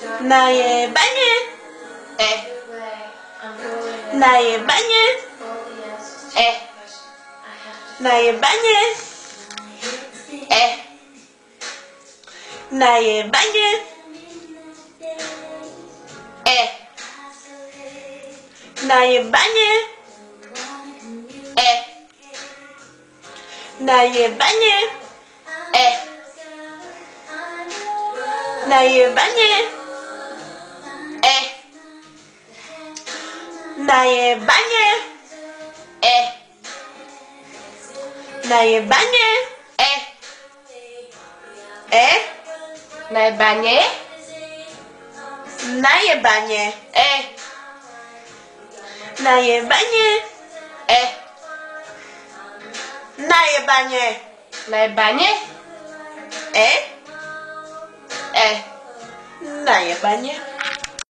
Najebanie. Najebanie. Najebanie. Najebanie. Najebanie. Najebanie. Najebanie. Najebanie. Najebanie. Najebanie. Najebanie. Najebanie. Najebanie. Najebanie. Najebanie.